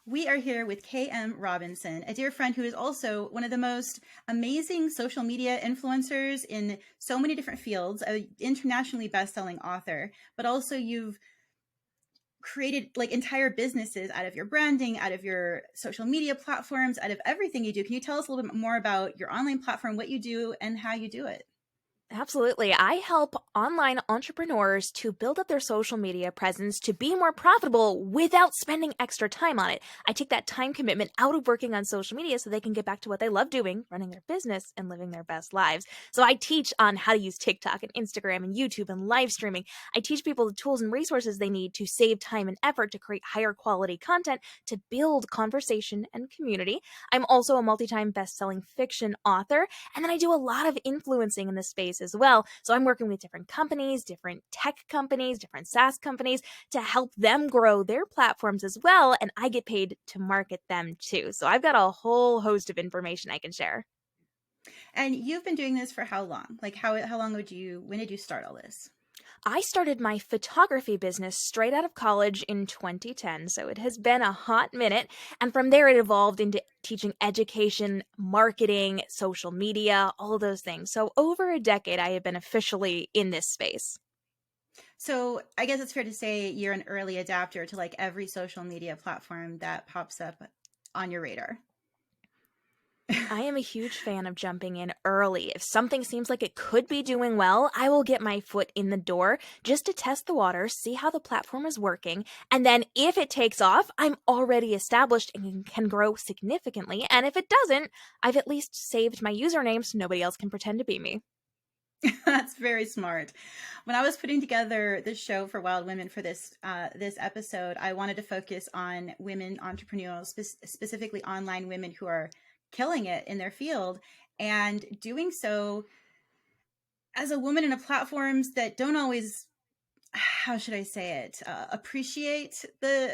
We are here with KM Robinson, a dear friend who is also one of the most amazing social media influencers in so many different fields, an internationally best-selling author, but also you've created like entire businesses out of your branding, out of your social media platforms, out of everything you do. Can you tell us a little bit more about your online platform, what you do, and how you do it? Absolutely. I help online entrepreneurs to build up their social media presence to be more profitable without spending extra time on it. I take that time commitment out of working on social media so they can get back to what they love doing, running their business and living their best lives. So I teach on how to use TikTok and Instagram and YouTube and live streaming. I teach people the tools and resources they need to save time and effort to create higher quality content to build conversation and community. I'm also a multi-time best-selling fiction author, and then I do a lot of influencing in this space as well. So I'm working with different companies, different tech companies, different SaaS companies to help them grow their platforms as well. And I get paid to market them too. So I've got a whole host of information I can share. And you've been doing this for how long? Like how long when did you start all this? I started my photography business straight out of college in 2010, so it has been a hot minute. And from there, it evolved into teaching education, marketing, social media, all of those things. So over a decade, I have been officially in this space. So I guess it's fair to say you're an early adapter to like every social media platform that pops up on your radar. I am a huge fan of jumping in early. If something seems like it could be doing well, I will get my foot in the door just to test the water, see how the platform is working, and then if it takes off, I'm already established and can grow significantly. And if it doesn't, I've at least saved my username so nobody else can pretend to be me. That's very smart. When I was putting together the show for Wild Women for this episode, I wanted to focus on women entrepreneurs, specifically online women who are killing it in their field and doing so as a woman in a platforms that don't always, how should I say it, appreciate the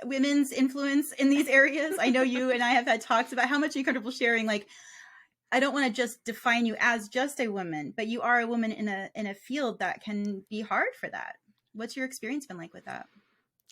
women's influence in these areas. I know you and I have had talks about how much you're comfortable sharing. Like, I don't want to just define you as just a woman, but you are a woman in a field that can be hard for that. What's your experience been like with that?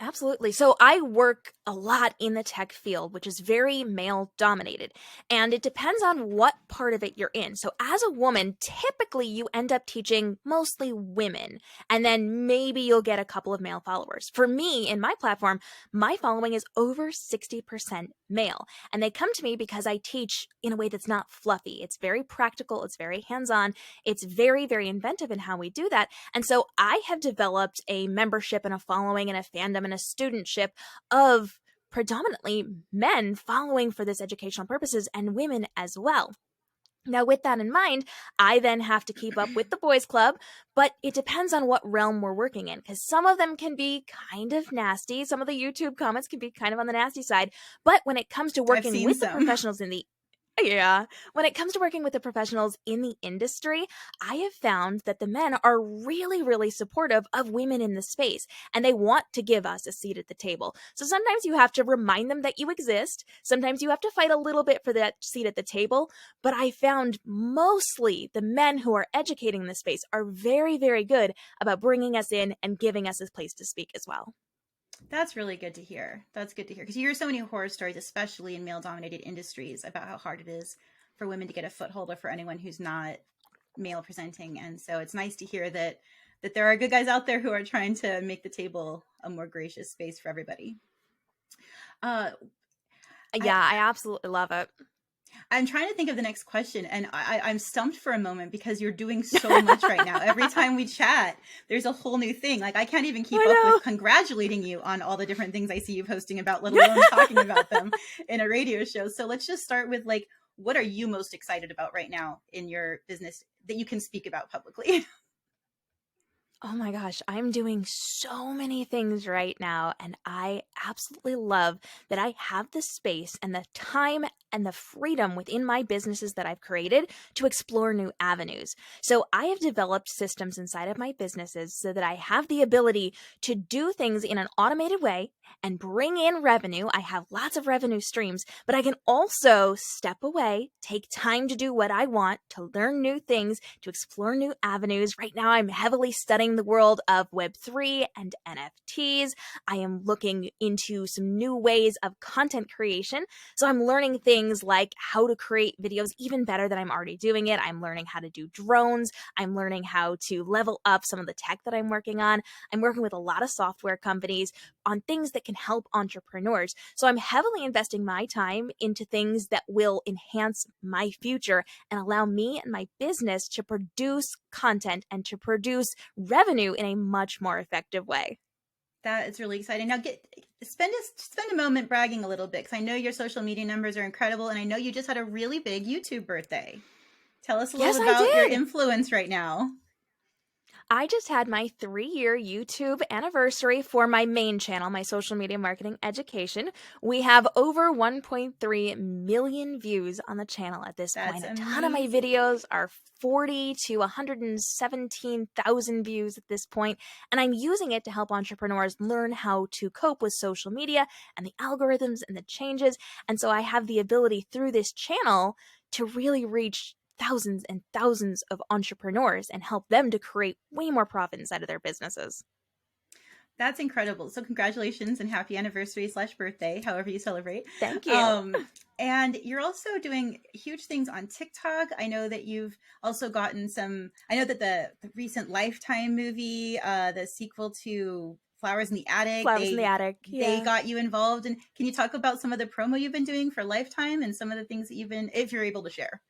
Absolutely. So I work a lot in the tech field, which is very male dominated, and it depends on what part of it you're in. So as a woman, typically you end up teaching mostly women, and then maybe you'll get a couple of male followers. For me, in my platform, my following is over 60% male, and they come to me because I teach in a way that's not fluffy. It's very practical. It's very hands-on. It's very, very inventive in how we do that. And so I have developed a membership and a following and a fandom and a studentship of predominantly men following for this educational purposes and women as well. Now, with that in mind, I then have to keep up with the boys club, but it depends on what realm we're working in, because some of them can be kind of nasty. Some of the YouTube comments can be kind of on the nasty side. But when it comes to I've working seen with the some. professionals in the when it comes to working with the professionals in the industry, I have found that the men are really, really supportive of women in the space, and they want to give us a seat at the table. So sometimes you have to remind them that you exist. Sometimes you have to fight a little bit for that seat at the table. But I found mostly the men who are educating the space are very, very good about bringing us in and giving us a place to speak as well. That's really good to hear. That's good to hear because you hear so many horror stories, especially in male-dominated industries, about how hard it is for women to get a foothold or for anyone who's not male presenting. And so it's nice to hear that there are good guys out there who are trying to make the table a more gracious space for everybody. Uh, I, Yeah, I absolutely love it. I'm trying to think of the next question, and I'm stumped for a moment because you're doing so much right now. Every time we chat, there's a whole new thing. Like I can't even keep up with congratulating you on all the different things I see you posting about, let alone talking about them in a radio show. So let's just start with like, what are you most excited about right now in your business that you can speak about publicly? Oh my gosh, I'm doing so many things right now, and I absolutely love that I have the space and the time and the freedom within my businesses that I've created to explore new avenues. So I have developed systems inside of my businesses so that I have the ability to do things in an automated way and bring in revenue. I have lots of revenue streams, but I can also step away, take time to do what I want, to learn new things, to explore new avenues. Right now, I'm heavily studying entering the world of Web3 and NFTs. I am looking into some new ways of content creation. So I'm learning things like how to create videos even better than I'm already doing it. I'm learning how to do drones. I'm learning how to level up some of the tech that I'm working on. I'm working with a lot of software companies on things that can help entrepreneurs. So I'm heavily investing my time into things that will enhance my future and allow me and my business to produce content and to produce revenue in a much more effective way. That is really exciting. Now, spend a moment bragging a little bit, because I know your social media numbers are incredible, and I know you just had a really big YouTube birthday. Tell us a little about your influence right now. I just had my 3-year YouTube anniversary for my main channel, my social media marketing education. We have over 1.3 million views on the channel at this point. A ton of my videos are 40 to 117,000 views at this point, and I'm using it to help entrepreneurs learn how to cope with social media and the algorithms and the changes. And so I have the ability through this channel to really reach thousands and thousands of entrepreneurs and help them to create way more profit inside of their businesses. That's incredible. So congratulations and happy anniversary / birthday, however you celebrate. Thank you. And you're also doing huge things on TikTok. I know that you've also gotten I know that the recent Lifetime movie, the sequel to Flowers in the Attic. They got you involved. And can you talk about some of the promo you've been doing for Lifetime and some of the things that you've been, if you're able to share?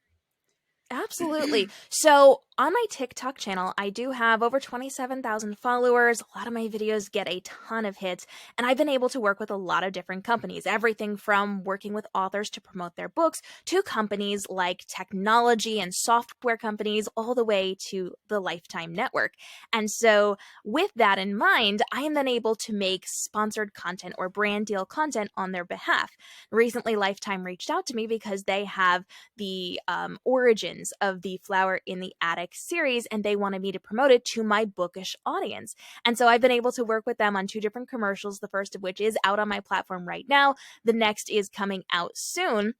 Absolutely. So on my TikTok channel, I do have over 27,000 followers. A lot of my videos get a ton of hits, and I've been able to work with a lot of different companies, everything from working with authors to promote their books to companies like technology and software companies, all the way to the Lifetime Network. And so with that in mind, I am then able to make sponsored content or brand deal content on their behalf. Recently, Lifetime reached out to me because they have the origins of the Flower in the Attic series, and they wanted me to promote it to my bookish audience. And so I've been able to work with them on 2 different commercials, the first of which is out on my platform right now. The next is coming out soon.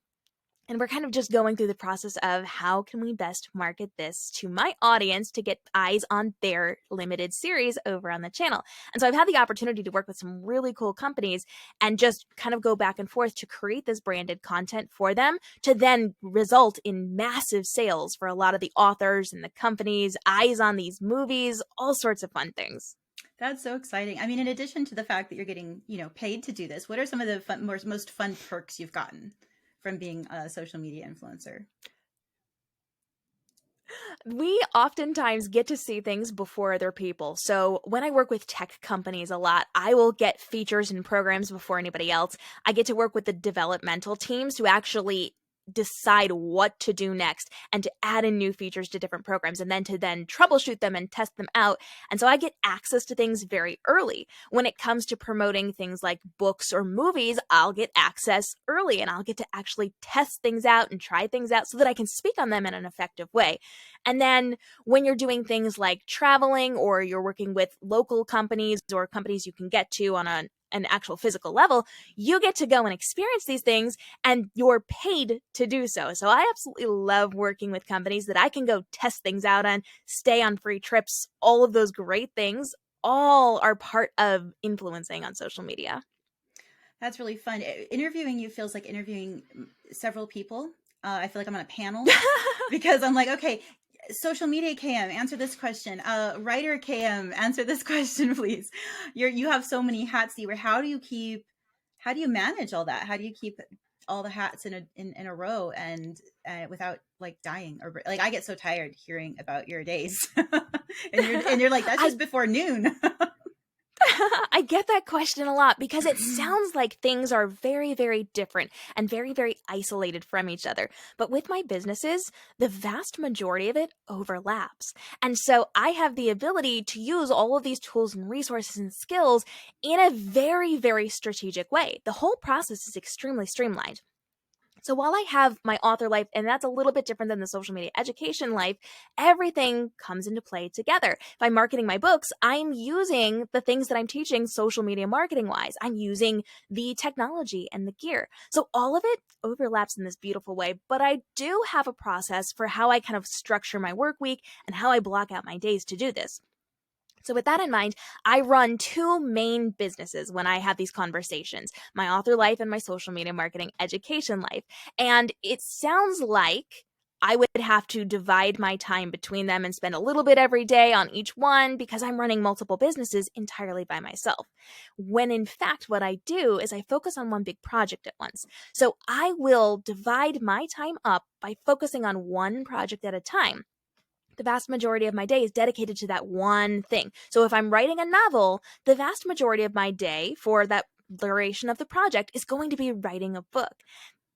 And we're kind of just going through the process of how can we best market this to my audience to get eyes on their limited series over on the channel. And so I've had the opportunity to work with some really cool companies and just kind of go back and forth to create this branded content for them to then result in massive sales for a lot of the authors and the companies, eyes on these movies, all sorts of fun things. That's so exciting. I mean, in addition to the fact that you're getting, paid to do this, what are some of the most fun perks you've gotten from being a social media influencer? We oftentimes get to see things before other people. So when I work with tech companies a lot, I will get features and programs before anybody else. I get to work with the developmental teams who actually decide what to do next and to add in new features to different programs and then to troubleshoot them and test them out. And so I get access to things very early. When it comes to promoting things like books or movies, I'll get access early and I'll get to actually test things out and try things out so that I can speak on them in an effective way. And then when you're doing things like traveling or you're working with local companies or companies you can get to on an actual physical level, you get to go and experience these things and you're paid to do so. So I absolutely love working with companies that I can go test things out on, stay on free trips, all of those great things, all are part of influencing on social media. That's really fun. Interviewing you feels like interviewing several people. I feel like I'm on a panel because I'm like, okay, social media KM, answer this question. Writer KM, answer this question, please. You have so many hats that you wear. How do you manage all that? How do you keep all the hats in a row and without like dying? Or like, I get so tired hearing about your days and you're like, that's just before noon. I get that question a lot because it sounds like things are very, very different and very, very isolated from each other. But with my businesses, the vast majority of it overlaps. And so I have the ability to use all of these tools and resources and skills in a very, very strategic way. The whole process is extremely streamlined. So while I have my author life, and that's a little bit different than the social media education life, everything comes into play together. If I'm marketing my books, I'm using the things that I'm teaching social media marketing wise. I'm using the technology and the gear. So all of it overlaps in this beautiful way, but I do have a process for how I kind of structure my work week and how I block out my days to do this. So, with that in mind, I run two main businesses when I have these conversations: my author life and my social media marketing education life. And it sounds like I would have to divide my time between them and spend a little bit every day on each one because I'm running multiple businesses entirely by myself. When in fact, what I do is I focus on one big project at once. So, I will divide my time up by focusing on one project at a time. The vast majority of my day is dedicated to that one thing. So if I'm writing a novel, the vast majority of my day for that duration of the project is going to be writing a book.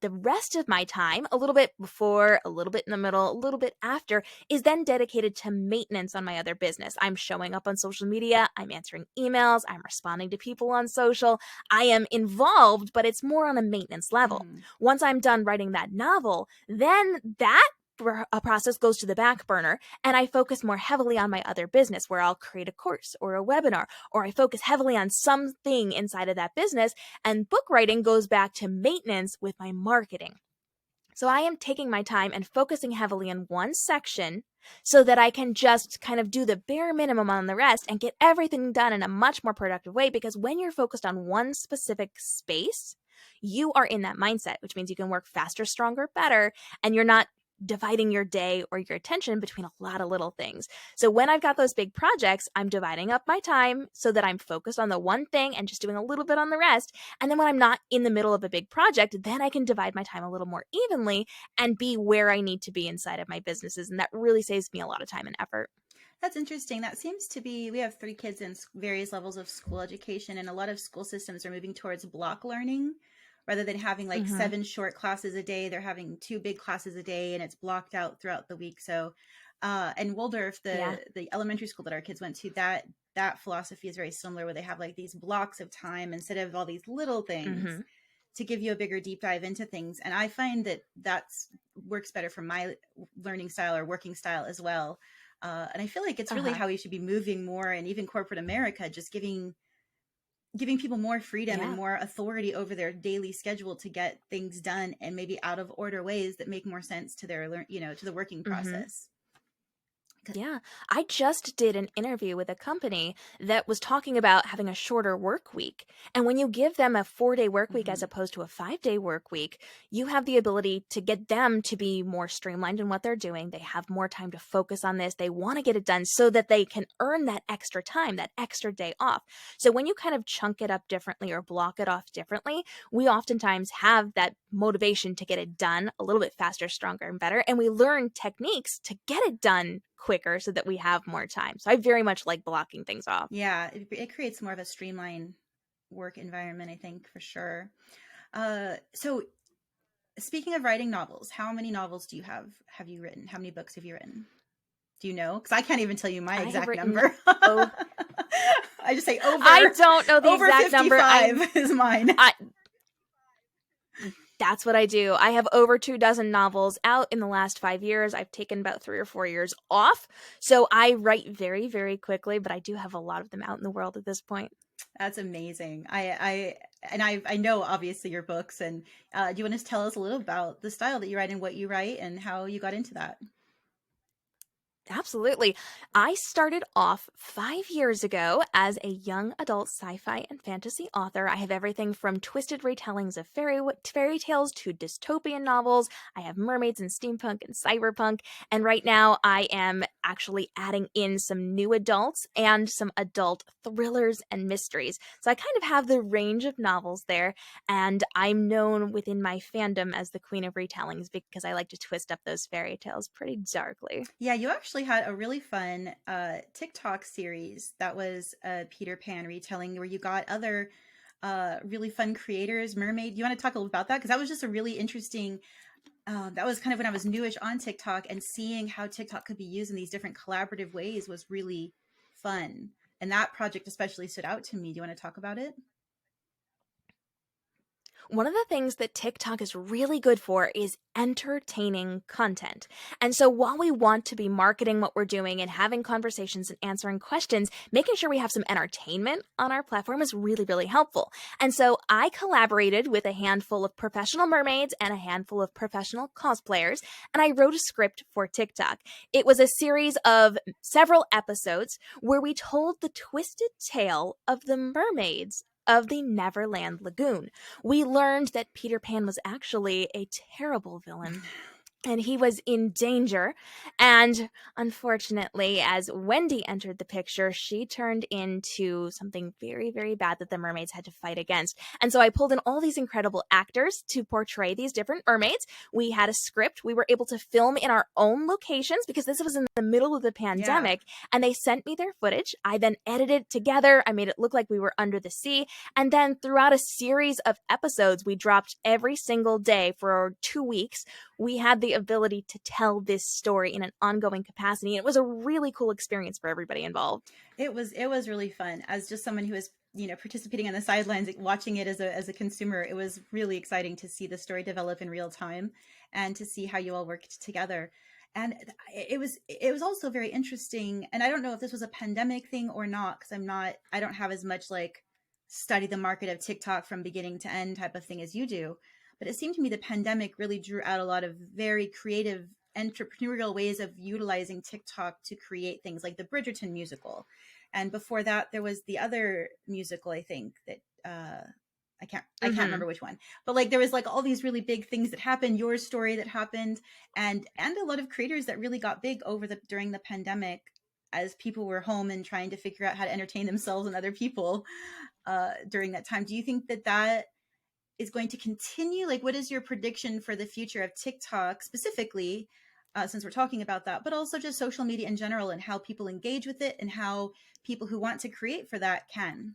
The rest of my time, a little bit before, a little bit in the middle, a little bit after, is then dedicated to maintenance on my other business. I'm showing up on social media, I'm answering emails, I'm responding to people on social. I am involved, but it's more on a maintenance level. Mm-hmm. Once I'm done writing that novel, then that a process goes to the back burner and I focus more heavily on my other business, where I'll create a course or a webinar, or I focus heavily on something inside of that business, and book writing goes back to maintenance with my marketing. So I am taking my time and focusing heavily in one section so that I can just kind of do the bare minimum on the rest and get everything done in a much more productive way. Because when you're focused on one specific space, you are in that mindset, which means you can work faster, stronger, better, and you're not dividing your day or your attention between a lot of little things. So when I've got those big projects, I'm dividing up my time so that I'm focused on the one thing and just doing a little bit on the rest. And then when I'm not in the middle of a big project, then I can divide my time a little more evenly and be where I need to be inside of my businesses. And that really saves me a lot of time and effort. That's interesting. That seems to be, we have 3 kids in various levels of school education, and a lot of school systems are moving towards block learning. Rather than having like Mm-hmm. 7 short classes a day, they're having 2 big classes a day, and it's blocked out throughout the week. So, and Waldorf, Yeah. the elementary school that our kids went to, that philosophy is very similar, where they have like these blocks of time instead of all these little things Mm-hmm. to give you a bigger deep dive into things. And I find that that's works better for my learning style or working style as well. And I feel like it's really Uh-huh. how we should be moving more, and even corporate America, just giving people more freedom and Yeah. more authority over their daily schedule to get things done, and maybe out of order ways that make more sense to their to the working Mm-hmm. process. Yeah, I just did an interview with a company that was talking about having a shorter work week. And when you give them a 4-day work week as Mm-hmm. opposed to a 5-day work week, you have the ability to get them to be more streamlined in what they're doing. They have more time to focus on this. They want to get it done so that they can earn that extra time, that extra day off. So when you kind of chunk it up differently or block it off differently, we oftentimes have that motivation to get it done a little bit faster, stronger, and better. And we learn techniques to get it done quicker so that we have more time. So I very much like blocking things off. Yeah, it creates more of a streamlined work environment, I think, for sure. So speaking of writing novels, how many novels do you have you written? How many books have you written? Do you know? Because I can't even tell you my I have exact written number. oh I just say I don't know the over exact number. 55 is mine. That's what I do. I have over 24 novels out in the last 5 years. I've taken about 3 or 4 years off. So I write very, very quickly, but I do have a lot of them out in the world at this point. That's amazing. I know obviously your books, and do you want to tell us a little about the style that you write and what you write and how you got into that? Absolutely. I started off 5 years ago as a young adult sci-fi and fantasy author. I have everything from twisted retellings of fairy tales to dystopian novels. I have mermaids and steampunk and cyberpunk. And right now I am actually adding in some new adults and some adult thrillers and mysteries. So I kind of have the range of novels there. And I'm known within my fandom as the queen of retellings because I like to twist up those fairy tales pretty darkly. Yeah, you actually had a really fun TikTok series that was a Peter Pan retelling, where you got other really fun creators. Mermaid, you want to talk a little about that? Because that was just a really interesting. That was kind of when I was newish on TikTok, and seeing how TikTok could be used in these different collaborative ways was really fun. And that project especially stood out to me. Do you want to talk about it? One of the things that TikTok is really good for is entertaining content. And so while we want to be marketing what we're doing and having conversations and answering questions, making sure we have some entertainment on our platform is really, really helpful. And so I collaborated with a handful of professional mermaids and a handful of professional cosplayers, and I wrote a script for TikTok. It was a series of several episodes where we told the twisted tale of the mermaids of the Neverland Lagoon. We learned that Peter Pan was actually a terrible villain, and he was in danger. And unfortunately, as Wendy entered the picture, she turned into something very, very bad that the mermaids had to fight against. And so I pulled in all these incredible actors to portray these different mermaids. We had a script. We were able to film in our own locations because this was in the middle of the pandemic. Yeah. And they sent me their footage. I then edited it together. I made it look like we were under the sea. And then throughout a series of episodes, we dropped every single day for 2 weeks. We had the ability to tell this story in an ongoing capacity. It was a really cool experience for everybody involved. It was really fun. As just someone who was, participating on the sidelines, watching it as a consumer, it was really exciting to see the story develop in real time and to see how you all worked together. And it was also very interesting. And I don't know if this was a pandemic thing or not, because I don't have as much study the market of TikTok from beginning to end type of thing as you do. But it seemed to me the pandemic really drew out a lot of very creative entrepreneurial ways of utilizing TikTok to create things like the Bridgerton musical. And before that, there was the other musical, I think, that I can't remember which one. But there was all these really big things that happened, your story that happened, and a lot of creators that really got big during the pandemic as people were home and trying to figure out how to entertain themselves and other people during that time. Do you think that is going to continue? What is your prediction for the future of TikTok specifically, since we're talking about that, but also just social media in general and how people engage with it and how people who want to create for that can?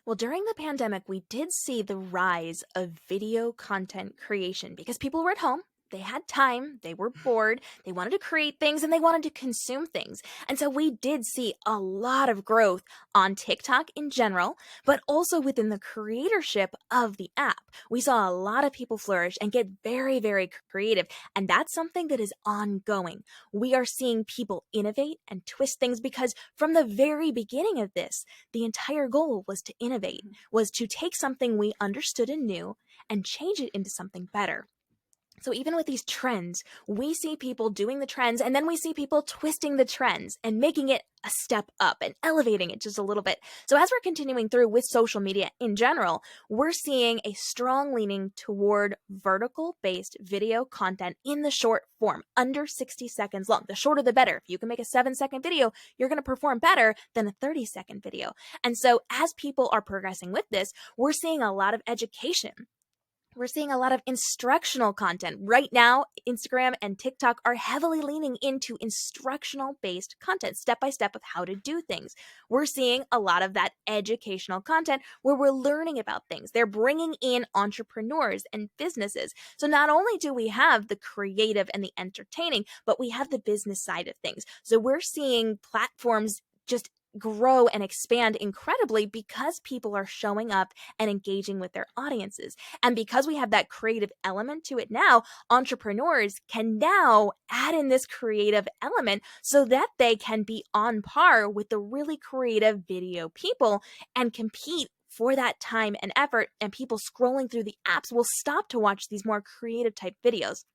Well, during the pandemic, we did see the rise of video content creation because people were at home. They had time, they were bored, they wanted to create things, and they wanted to consume things. And so we did see a lot of growth on TikTok in general, but also within the creatorship of the app. We saw a lot of people flourish and get very, very creative, and that's something that is ongoing. We are seeing people innovate and twist things because from the very beginning of this, the entire goal was to innovate, was to take something we understood and knew and change it into something better. So even with these trends, we see people doing the trends, and then we see people twisting the trends and making it a step up and elevating it just a little bit. So as we're continuing through with social media in general, we're seeing a strong leaning toward vertical-based video content in the short form, under 60 seconds long. The shorter the better. If you can make a 7-second video, you're going to perform better than a 30-second video. And so as people are progressing with this, we're seeing a lot of education. We're seeing a lot of instructional content. Right now, Instagram and TikTok are heavily leaning into instructional-based content, step-by-step of how to do things. We're seeing a lot of that educational content where we're learning about things. They're bringing in entrepreneurs and businesses. So not only do we have the creative and the entertaining, but we have the business side of things. So we're seeing platforms just grow and expand incredibly because people are showing up and engaging with their audiences. And because we have that creative element to it now, entrepreneurs can now add in this creative element so that they can be on par with the really creative video people and compete for that time and effort. And people scrolling through the apps will stop to watch these more creative type videos.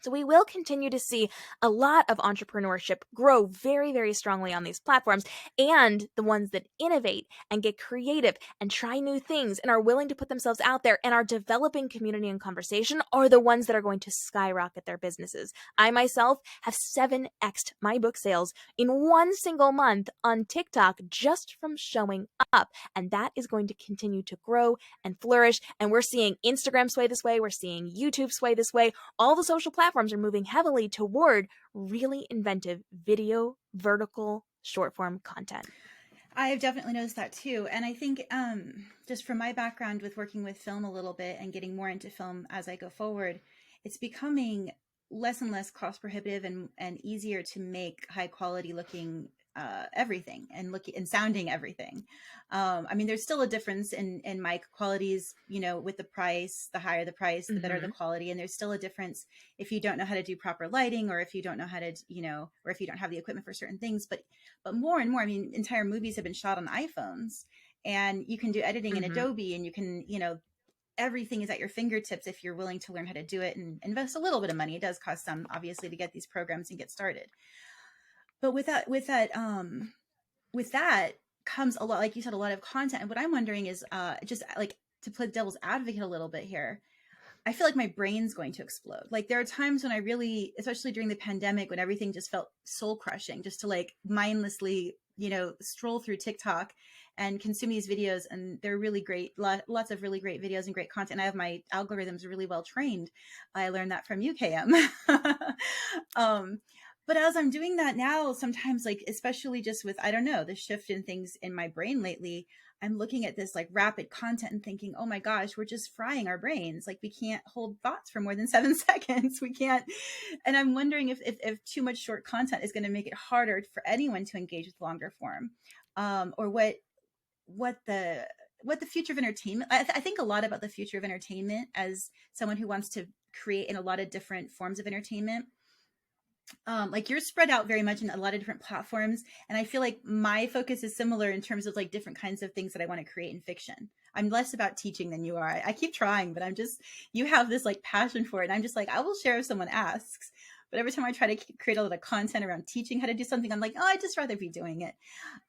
So we will continue to see a lot of entrepreneurship grow very, very strongly on these platforms, and the ones that innovate and get creative and try new things and are willing to put themselves out there and are developing community and conversation are the ones that are going to skyrocket their businesses. I myself have 7x'd my book sales in one single month on TikTok just from showing up, and that is going to continue to grow and flourish. And we're seeing Instagram sway this way, we're seeing YouTube sway this way. All the social platforms are moving heavily toward really inventive video, vertical, short form content. I've definitely noticed that too. And I think just from my background with working with film a little bit and getting more into film as I go forward, it's becoming less and less cost prohibitive and easier to make high quality looking everything and looking and sounding everything. I mean, there's still a difference in mic qualities, you know, with the price. The higher the price, the better the quality. And there's still a difference if you don't know how to do proper lighting, or if you don't know how to, you know, or if you don't have the equipment for certain things. But more and more, I mean, entire movies have been shot on iPhones, and you can do editing in Adobe, and you can, you know, everything is at your fingertips if you're willing to learn how to do it and invest a little bit of money. It does cost some, obviously, to get these programs and get started. But with that comes a lot, like you said, a lot of content. And what I'm wondering is, just like to play devil's advocate a little bit here, I feel like my brain's going to explode. Like there are times when I really, especially during the pandemic, when everything just felt soul crushing, just to like mindlessly, you know, stroll through TikTok and consume these videos. And they're really great, lots of really great videos and great content. I have my algorithms really well trained. I learned that from UKM. But as I'm doing that now, sometimes, like, especially just with, I don't know, the shift in things in my brain lately, I'm looking at this like rapid content and thinking, oh my gosh, we're just frying our brains. Like we can't hold thoughts for more than 7 seconds. We can't. And I'm wondering if too much short content is going to make it harder for anyone to engage with longer form, or what the future of entertainment. I think a lot about the future of entertainment as someone who wants to create in a lot of different forms of entertainment. Like you're spread out very much in a lot of different platforms. And I feel like my focus is similar in terms of like different kinds of things that I want to create in fiction. I'm less about teaching than you are. I keep trying, but you have this like passion for it. And I'm just like, I will share if someone asks. But every time I try to create a lot of content around teaching how to do something, I'm like, oh, I'd just rather be doing it.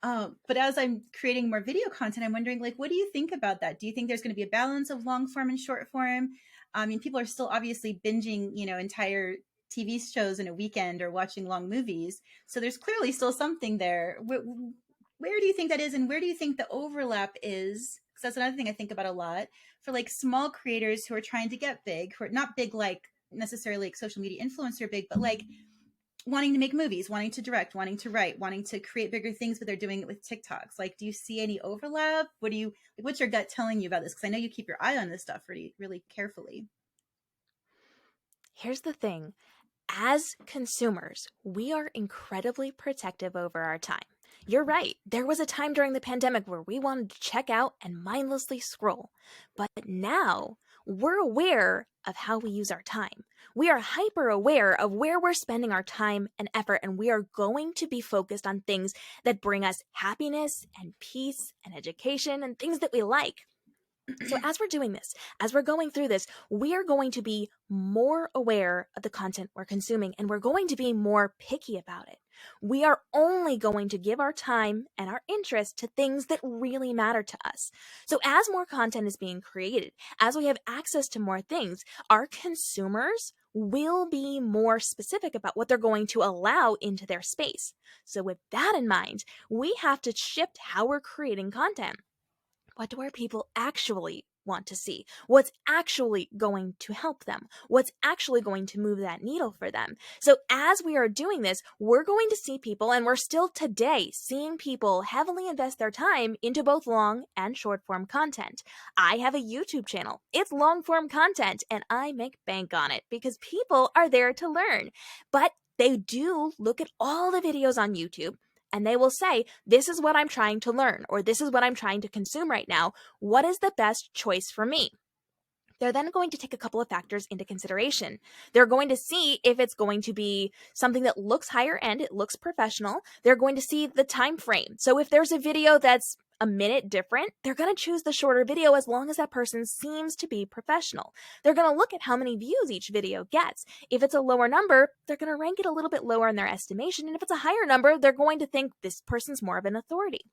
But as I'm creating more video content, I'm wondering, like, what do you think about that? Do you think there's going to be a balance of long form and short form? I mean, people are still obviously binging, you know, entire TV shows in a weekend or watching long movies. So there's clearly still something there. Where do you think that is? And where do you think the overlap is? Because that's another thing I think about a lot for like small creators who are trying to get big, who are not big, like necessarily like social media influencer big, but like wanting to make movies, wanting to direct, wanting to write, wanting to create bigger things, but they're doing it with TikToks. Like, do you see any overlap? What's your gut telling you about this? Because I know you keep your eye on this stuff really, really carefully. Here's the thing. As consumers, we are incredibly protective over our time. You're right. There was a time during the pandemic where we wanted to check out and mindlessly scroll. But now we're aware of how we use our time. We are hyper aware of where we're spending our time and effort, and we are going to be focused on things that bring us happiness and peace and education and things that we like. So as we're doing this, as we're going through this, we are going to be more aware of the content we're consuming, and we're going to be more picky about it. We are only going to give our time and our interest to things that really matter to us. So as more content is being created, as we have access to more things, our consumers will be more specific about what they're going to allow into their space. So with that in mind, we have to shift how we're creating content. What do our people actually want to see? What's actually going to help them? What's actually going to move that needle for them? So as we are doing this, we're going to see people, and we're still today seeing people heavily invest their time into both long and short form content. I have a YouTube channel. It's long form content, and I make bank on it because people are there to learn. But they do look at all the videos on YouTube, and they will say, this is what I'm trying to learn, or this is what I'm trying to consume right now. What is the best choice for me? They're then going to take a couple of factors into consideration. They're going to see if it's going to be something that looks higher end, it looks professional. They're going to see the time frame. So if there's a video that's a minute different, they're going to choose the shorter video as long as that person seems to be professional. They're going to look at how many views each video gets. If it's a lower number, they're going to rank it a little bit lower in their estimation. And if it's a higher number, they're going to think this person's more of an authority.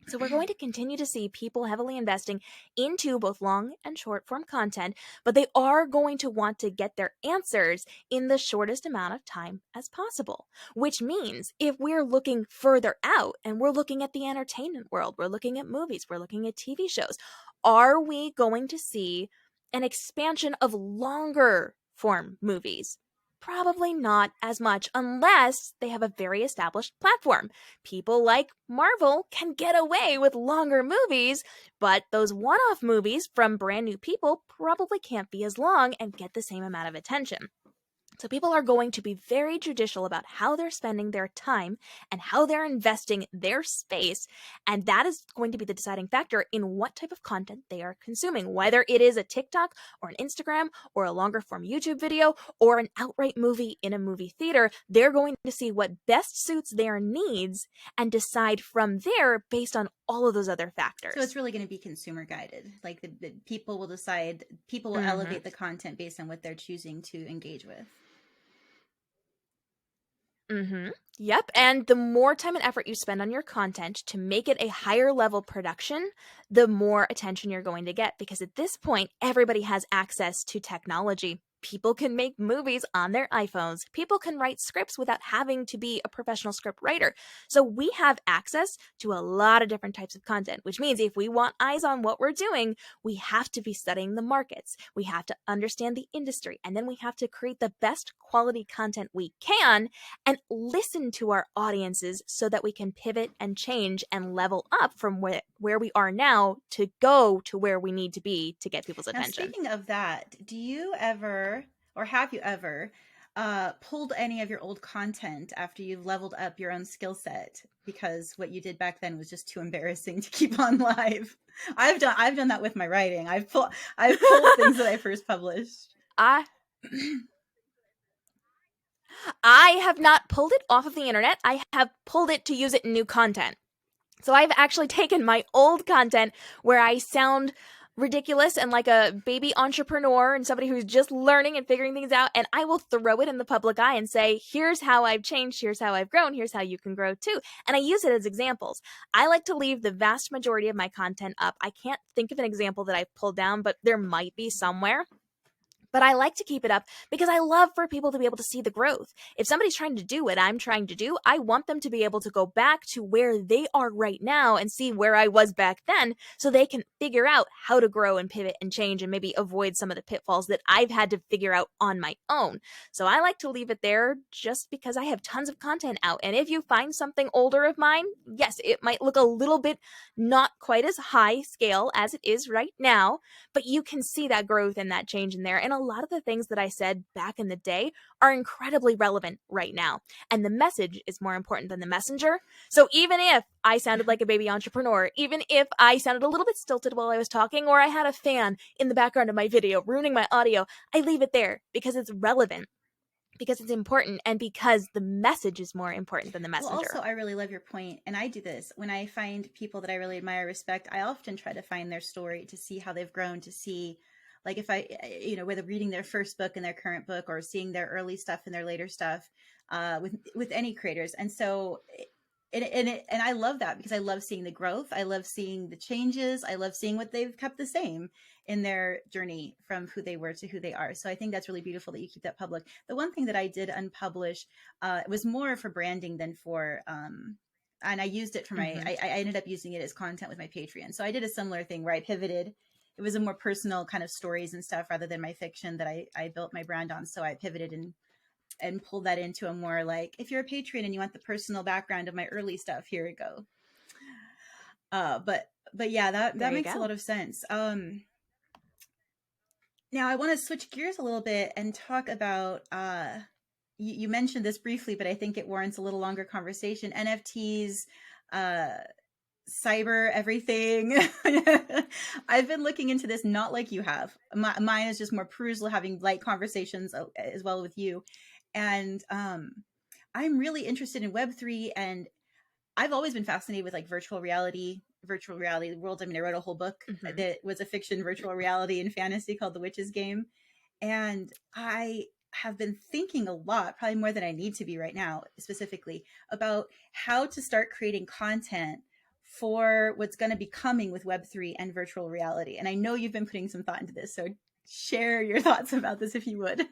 So we're going to continue to see people heavily investing into both long and short form content, but they are going to want to get their answers in the shortest amount of time as possible, which means if we're looking further out and we're looking at the entertainment world, we're looking at movies, we're looking at TV shows, are we going to see an expansion of longer form movies? Probably not as much unless they have a very established platform. People like Marvel can get away with longer movies, but those one-off movies from brand new people probably can't be as long and get the same amount of attention. So people are going to be very judicial about how they're spending their time and how they're investing their space. And that is going to be the deciding factor in what type of content they are consuming, whether it is a TikTok or an Instagram or a longer form YouTube video or an outright movie in a movie theater. They're going to see what best suits their needs and decide from there based on all of those other factors. So it's really going to be consumer guided. Like the people will decide, people will Mhm. elevate the content based on what they're choosing to engage with. Yep. And the more time and effort you spend on your content to make it a higher level production, the more attention you're going to get. Because at this point, everybody has access to technology. People can make movies on their iPhones. People can write scripts without having to be a professional script writer. So we have access to a lot of different types of content, which means if we want eyes on what we're doing, we have to be studying the markets. We have to understand the industry. And then we have to create the best quality content we can and listen to our audiences so that we can pivot and change and level up from where we are now to go to where we need to be to get people's attention. Now, speaking of that, do you ever, or have you ever, pulled any of your old content after you've leveled up your own skill set because what you did back then was just too embarrassing to keep on live? I've done that with my writing. I've pulled things that I first published. I have not pulled it off of the internet. I have pulled it to use it in new content. So I've actually taken my old content where I sound ridiculous and like a baby entrepreneur and somebody who's just learning and figuring things out, and I will throw it in the public eye and say, here's how I've changed, here's how I've grown, here's how you can grow too. And I use it as examples. I like to leave the vast majority of my content up. I can't think of an example that I've pulled down, but there might be somewhere. But I like to keep it up because I love for people to be able to see the growth. If somebody's trying to do what I'm trying to do, I want them to be able to go back to where they are right now and see where I was back then so they can figure out how to grow and pivot and change and maybe avoid some of the pitfalls that I've had to figure out on my own. So I like to leave it there just because I have tons of content out. And if you find something older of mine, yes, it might look a little bit not quite as high scale as it is right now, but you can see that growth and that change in there. And a lot of the things that I said back in the day are incredibly relevant right now. And the message is more important than the messenger. So even if I sounded like a baby entrepreneur, even if I sounded a little bit stilted while I was talking, or I had a fan in the background of my video ruining my audio, I leave it there because it's relevant, because it's important, and because the message is more important than the messenger. Well, also, I really love your point, and I do this. When I find people that I really admire, respect, I often try to find their story to see how they've grown, to see, like, if I, whether reading their first book and their current book or seeing their early stuff and their later stuff with any creators. And so, and I love that because I love seeing the growth. I love seeing the changes. I love seeing what they've kept the same in their journey from who they were to who they are. So I think that's really beautiful that you keep that public. The one thing that I did unpublish was more for branding than for, and I used it for my, I ended up using it as content with my Patreon. So I did a similar thing where I pivoted. It was a more personal kind of stories and stuff rather than my fiction that I built my brand on. So I pivoted and pulled that into a more like, if you're a patron and you want the personal background of my early stuff, here you go. But yeah, that makes a lot of sense. Now I want to switch gears a little bit and talk about, you mentioned this briefly, but I think it warrants a little longer conversation. NFTs, cyber everything. I've been looking into this, not like you have. Mine is just more perusal, having light conversations as well with you. And I'm really interested in Web3, and I've always been fascinated with like virtual reality worlds. I mean, I wrote a whole book that was a fiction virtual reality and fantasy called The Witch's Game. And I have been thinking a lot, probably more than I need to be right now, specifically about how to start creating content for what's going to be coming with Web3 and virtual reality. And I know you've been putting some thought into this, so share your thoughts about this if you would.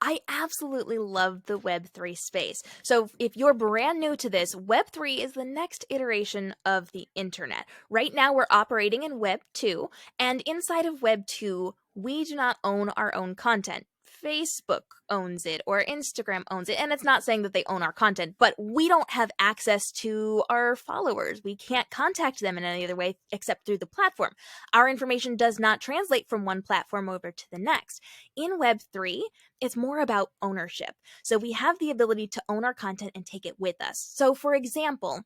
I absolutely love the Web3 space. So if you're brand new to this, Web3 is the next iteration of the internet. Right now we're operating in Web 2, and inside of Web 2, we do not own our own content. Facebook owns it or Instagram owns it. And it's not saying that they own our content, but we don't have access to our followers. We can't contact them in any other way except through the platform. Our information does not translate from one platform over to the next. In Web3, it's more about ownership. So we have the ability to own our content and take it with us. So for example,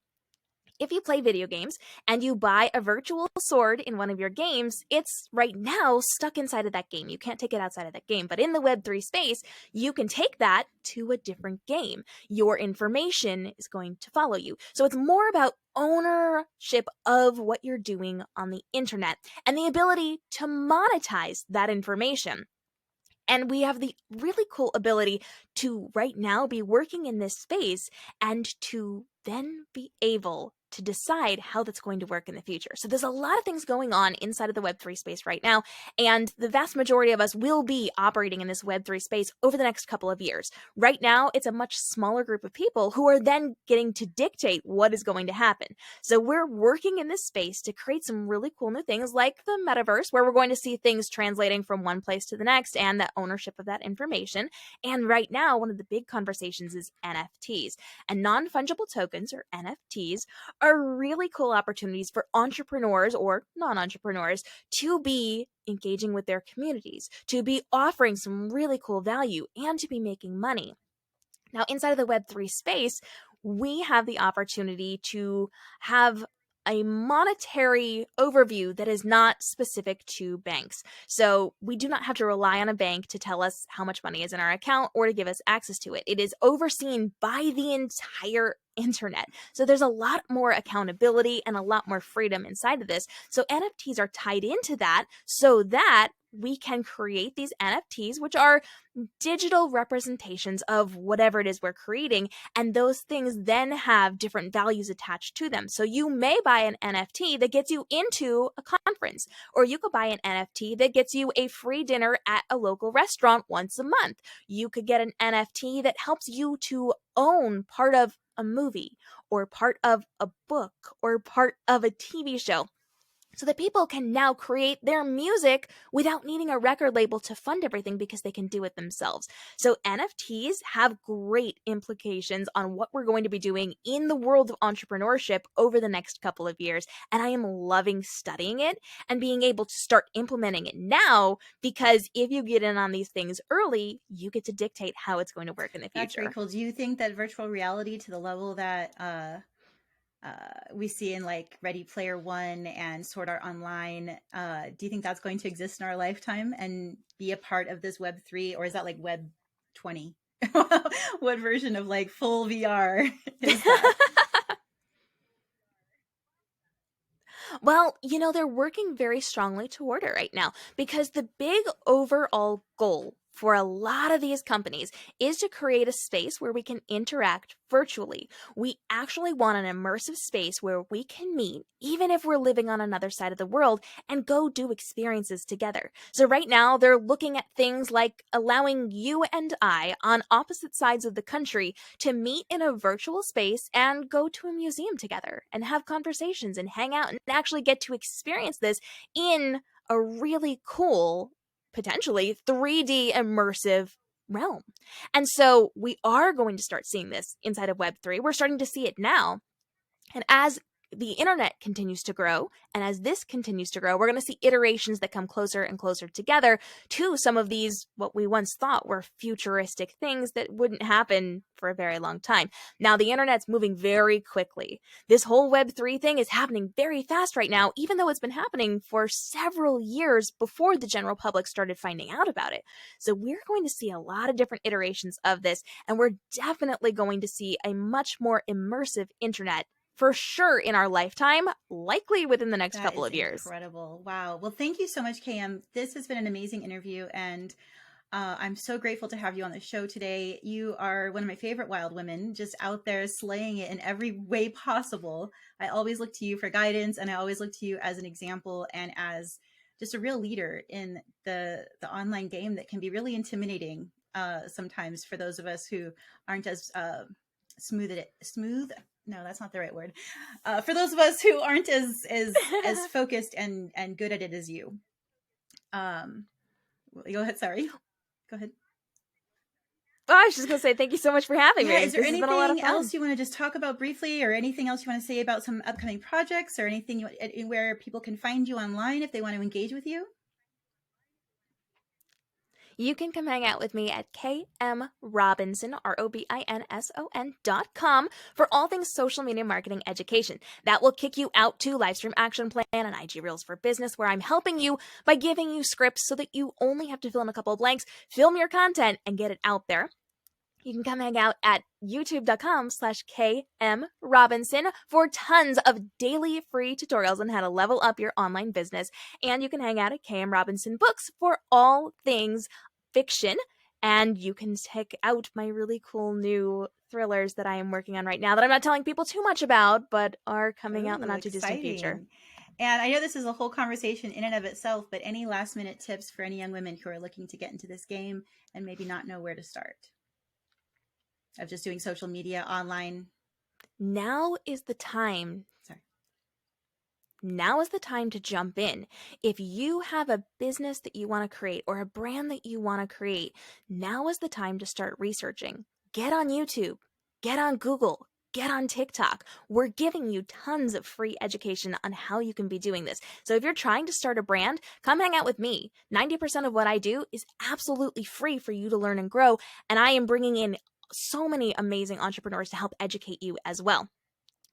if you play video games and you buy a virtual sword in one of your games, it's right now stuck inside of that game. You can't take it outside of that game. But in the Web3 space, you can take that to a different game. Your information is going to follow you. So it's more about ownership of what you're doing on the internet and the ability to monetize that information. And we have the really cool ability to right now be working in this space and to then be able to decide how that's going to work in the future. So there's a lot of things going on inside of the Web3 space right now, and the vast majority of us will be operating in this Web3 space over the next couple of years. Right now, it's a much smaller group of people who are then getting to dictate what is going to happen. So we're working in this space to create some really cool new things like the metaverse, where we're going to see things translating from one place to the next and the ownership of that information. And right now, one of the big conversations is NFTs. And non-fungible tokens, or NFTs, are really cool opportunities for entrepreneurs or non-entrepreneurs to be engaging with their communities, to be offering some really cool value, and to be making money. Now, inside of the Web3 space, we have the opportunity to have a monetary overview that is not specific to banks. So we do not have to rely on a bank to tell us how much money is in our account or to give us access to it. It is overseen by the entire internet. So there's a lot more accountability and a lot more freedom inside of this. So NFTs are tied into that so that we can create these NFTs, which are digital representations of whatever it is we're creating, and those things then have different values attached to them. So you may buy an NFT that gets you into a conference, or you could buy an NFT that gets you a free dinner at a local restaurant once a month. You could get an NFT that helps you to own part of a movie or part of a book or part of a TV show, so that people can now create their music without needing a record label to fund everything because they can do it themselves. So NFTs have great implications on what we're going to be doing in the world of entrepreneurship over the next couple of years. And I am loving studying it and being able to start implementing it now, because if you get in on these things early, you get to dictate how it's going to work in the future. That's very cool. Do you think that virtual reality, to the level that we see in like Ready Player One and Sword Art Online, do you think that's going to exist in our lifetime and be a part of this Web3, or is that like Web 20? What version of like full VR is that? Well, they're working very strongly toward it right now, because the big overall goal for a lot of these companies is to create a space where we can interact virtually. We actually want an immersive space where we can meet, even if we're living on another side of the world, and go do experiences together. So right now, they're looking at things like allowing you and I on opposite sides of the country to meet in a virtual space and go to a museum together and have conversations and hang out and actually get to experience this in a really cool, potentially 3D immersive realm. And so we are going to start seeing this inside of Web3. We're starting to see it now. And as the internet continues to grow, and as this continues to grow, we're going to see iterations that come closer and closer together to some of these, what we once thought were futuristic things that wouldn't happen for a very long time. Now, the internet's moving very quickly. This whole Web3 thing is happening very fast right now, even though it's been happening for several years before the general public started finding out about it. So we're going to see a lot of different iterations of this, and we're definitely going to see a much more immersive internet for sure in our lifetime, likely within the next couple of years. Incredible. Wow. Well, thank you so much, KM. This has been an amazing interview, and I'm so grateful to have you on the show today. You are one of my favorite wild women, just out there slaying it in every way possible. I always look to you for guidance, and I always look to you as an example and as just a real leader in the online game that can be really intimidating sometimes for those of us who aren't as smooth. No, that's not the right word. For those of us who aren't as focused and good at it as you. Go ahead. Sorry. Go ahead. Oh, I was just going to say thank you so much for having me. Is there This has been a lot of anything fun. else you want to just talk about briefly, or anything else you want to say about some upcoming projects, or anything where people can find you online if they want to engage with you? You can come hang out with me at kmrobinson, ROBINSON.com for all things social media marketing education. That will kick you out to Livestream Action Plan and IG Reels for Business, where I'm helping you by giving you scripts so that you only have to fill in a couple of blanks, film your content, and get it out there. You can come hang out at youtube.com/kmrobinson for tons of daily free tutorials on how to level up your online business. And you can hang out at KM Robinson Books for all things fiction. And you can check out my really cool new thrillers that I am working on right now that I'm not telling people too much about, but are coming out in the not too distant future. And I know this is a whole conversation in and of itself, but any last minute tips for any young women who are looking to get into this game and maybe not know where to start? Of just doing social media online? Now is the time. Now is the time to jump in. If you have a business that you want to create or a brand that you want to create, now is the time to start researching. Get on YouTube, get on Google, get on TikTok. We're giving you tons of free education on how you can be doing this. So if you're trying to start a brand, come hang out with me. 90% of what I do is absolutely free for you to learn and grow, and I am bringing in so many amazing entrepreneurs to help educate you as well.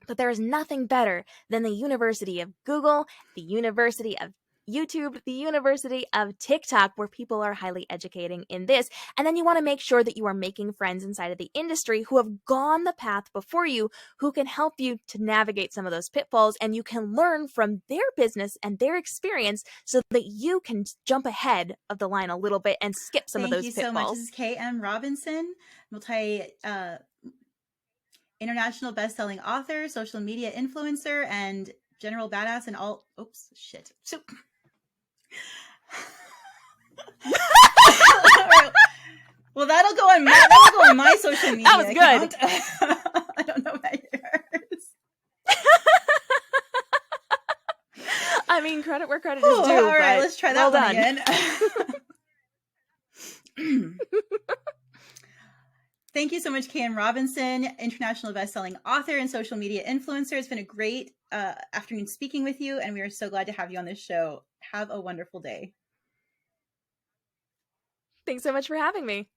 But there is nothing better than the University of Google, the University of YouTube, the University of TikTok, where people are highly educating in this. And then you want to make sure that you are making friends inside of the industry who have gone the path before you, who can help you to navigate some of those pitfalls, and you can learn from their business and their experience so that you can jump ahead of the line a little bit and skip some of those pitfalls. Thank you so much. This is KM Robinson, international best-selling author, social media influencer, and general badass and all. Oops, shit. So, well, that'll go on my social media. That was good. I don't know about yours. I mean, credit where credit is due. All right, let's try that one again. Thank you so much, KM Robinson, international best-selling author and social media influencer. It's been a great afternoon speaking with you, and we are so glad to have you on this show. Have a wonderful day. Thanks so much for having me.